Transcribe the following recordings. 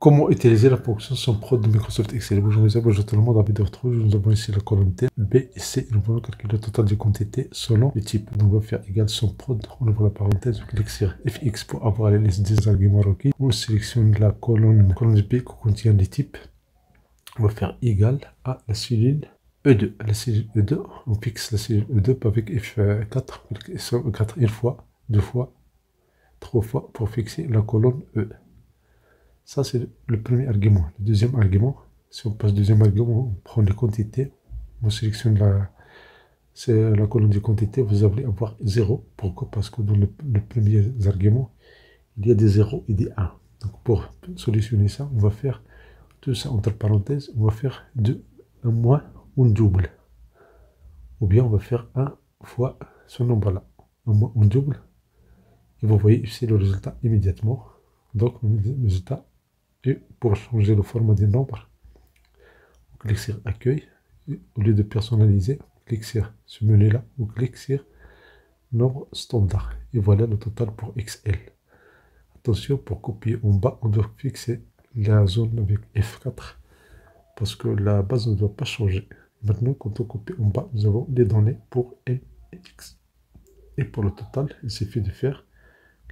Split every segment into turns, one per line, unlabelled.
Comment utiliser la fonction SOMPROD de Microsoft Excel? Bonjour mes amis, bonjour tout le monde, ravi de vous retrouver. Nous avons ici la colonne T, B et C. Nous allons calculer le total des quantités selon le type. Donc on va faire égal SOMPROD, on ouvre la parenthèse, on clique sur FX pour avoir la liste des arguments requis. On sélectionne la colonne B qui contient les types. On va faire égal à la cellule E2. La cellule E2, on fixe la cellule E2 avec F4, sur 4 une fois, 2 fois, 3 fois pour fixer la colonne E. Ça, c'est le premier argument. Le deuxième argument, si on passe au deuxième argument, on prend les quantités, on sélectionne la colonne des quantités, vous allez avoir 0. Pourquoi? Parce que dans le premier argument, il y a des 0 et des 1. Donc pour solutionner ça, on va faire tout ça entre parenthèses, on va faire un moins ou un double. Ou bien on va faire 1 fois ce nombre-là, un moins ou un double. Et vous voyez ici le résultat immédiatement. Donc le résultat. Et pour changer le format des nombres, on clique sur Accueil. Et au lieu de personnaliser, on clique sur ce menu-là, on clique sur Nombre standard. Et voilà le total pour XL. Attention, pour copier en bas, on doit fixer la zone avec F4 parce que la base ne doit pas changer. Maintenant, quand on copie en bas, nous avons les données pour M et X. Et pour le total, il suffit de faire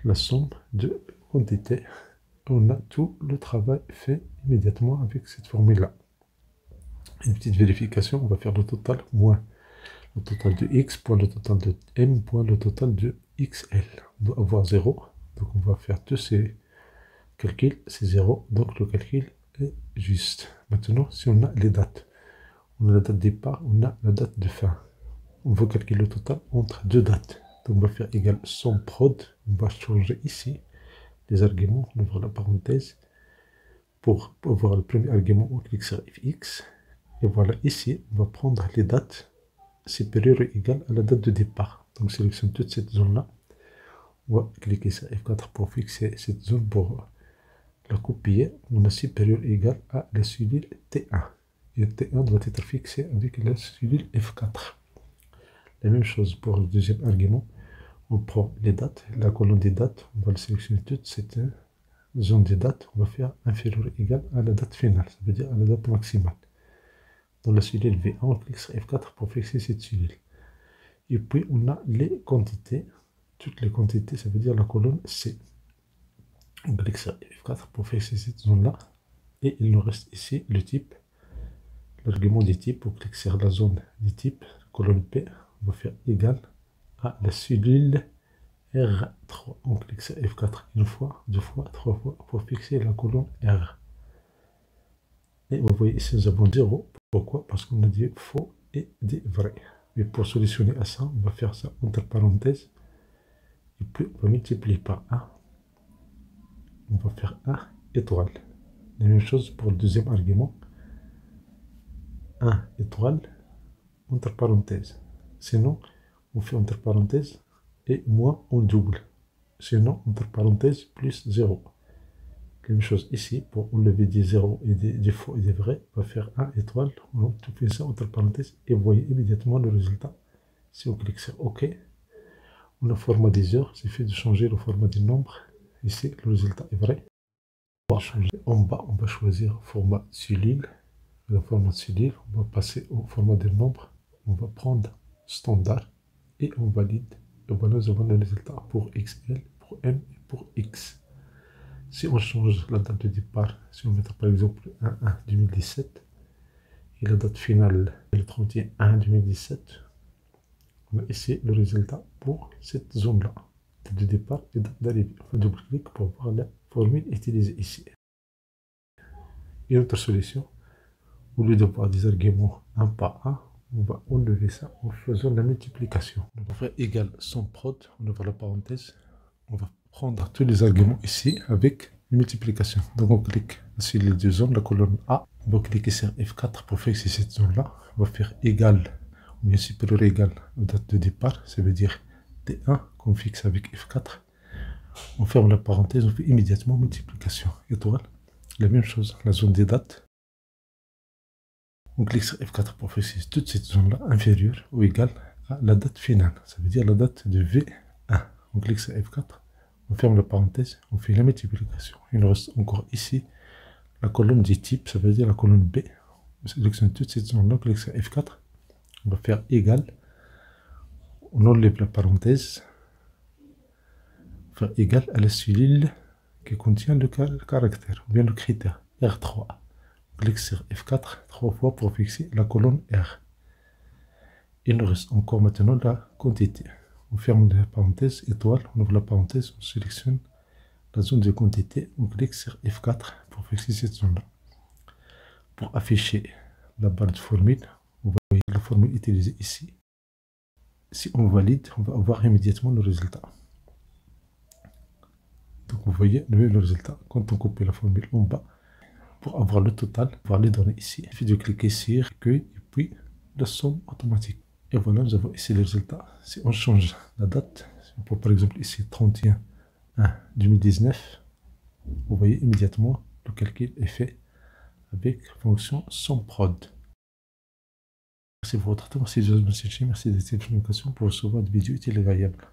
la somme de quantités. On a tout le travail fait immédiatement avec cette formule-là. Une petite vérification, on va faire le total moins le total de x point le total de m point le total de xl. On doit avoir 0, donc on va faire tous ces calculs, c'est 0, donc le calcul est juste. Maintenant, si on a les dates, on a la date de départ, on a la date de fin. On veut calculer le total entre deux dates. Donc on va faire égal SOMPROD, on va changer ici les arguments, on ouvre la parenthèse. Pour voir le premier argument, on clique sur FX. Et voilà, ici, on va prendre les dates supérieures ou égales à la date de départ. Donc, sélectionne toute cette zone-là. On va cliquer sur F4 pour fixer cette zone, pour la copier. On a supérieur ou égal à la cellule T1. Et T1 doit être fixé avec la cellule F4. La même chose pour le deuxième argument. On prend les dates, la colonne des dates, on va le sélectionner toute cette zone des dates, on va faire inférieur ou égal à la date finale, ça veut dire à la date maximale. Dans la cellule V1, on clique sur F4 pour fixer cette cellule. Et puis on a les quantités, toutes les quantités, ça veut dire la colonne C. On clique sur F4 pour fixer cette zone-là. Et il nous reste ici le type, l'argument des types, on clique sur la zone des types, colonne P, on va faire égal à la cellule R3. On clique sur F4 une fois, deux fois, trois fois pour fixer la colonne R. Et vous voyez ici nous avons 0. Pourquoi? Parce qu'on a des faux et des vrais. Mais pour solutionner à ça, on va faire ça entre parenthèses. Et puis on va multiplier par 1. On va faire 1 étoile. La même chose pour le deuxième argument. 1 étoile entre parenthèses. Sinon, on fait entre parenthèses et moins on double. Sinon, entre parenthèses, plus 0. Même chose ici, pour enlever des 0 et des faux et des vrais, on va faire 1 étoile, on fait ça entre parenthèses et vous voyez immédiatement le résultat. Si on clique sur OK, on a le format des heures, c'est fait de changer le format des nombres. Ici, le résultat est vrai. On va changer en bas, on va choisir format cellule. Le format cellule, on va passer au format des nombres. On va prendre standard et on valide. Et voilà, nous avons le résultat pour XL, pour M et pour X. Si on change la date de départ, si on met par exemple 1-1-2017 et la date finale est le 31-1-2017, on a ici le résultat pour cette zone-là, date de départ et date d'arrivée. On va double-clic pour voir la formule utilisée ici. Une autre solution, au lieu de voir des arguments un par un, on va enlever ça en faisant la multiplication. On va faire égal SOMPROD, on ouvre la parenthèse, on va prendre tous les arguments ici avec une multiplication. Donc on clique sur les deux zones, la colonne A, on va cliquer sur F4 pour fixer cette zone-là. On va faire égal, ou bien supérieur ou égal aux dates de départ, ça veut dire T1 qu'on fixe avec F4. On ferme la parenthèse, on fait immédiatement multiplication. Étoile, la même chose, la zone des dates. On clique sur F4 pour fixer toute cette zone-là inférieure ou égale à la date finale, ça veut dire la date de V1. On clique sur F4. On ferme la parenthèse, on fait la multiplication. Il nous reste encore ici la colonne du type, ça veut dire la colonne B. On sélectionne toutes ces zones-là, on clique sur F4. On va faire égal. On enlève la parenthèse. Faire égal à la cellule qui contient le caractère, ou bien le critère, R3. On clique sur F4 3 fois pour fixer la colonne R. Il nous reste encore maintenant la quantité. On ferme la parenthèse, étoile, on ouvre la parenthèse, on sélectionne la zone de quantité, on clique sur F4 pour fixer cette zone-là. Pour afficher la barre de formule, vous voyez la formule utilisée ici. Si on valide, on va avoir immédiatement le résultat. Donc vous voyez le résultat quand on copie la formule en bas. Pour avoir le total, voir les données ici. Il suffit de cliquer sur recueil et puis la somme automatique. Et voilà, nous avons ici le résultat. Si on change la date, pour par exemple ici 31/1/2019, vous voyez immédiatement le calcul est fait avec la fonction SOMPROD. Merci pour votre temps, merci de me suivre, merci de cette communication pour recevoir des vidéos utiles et agréables.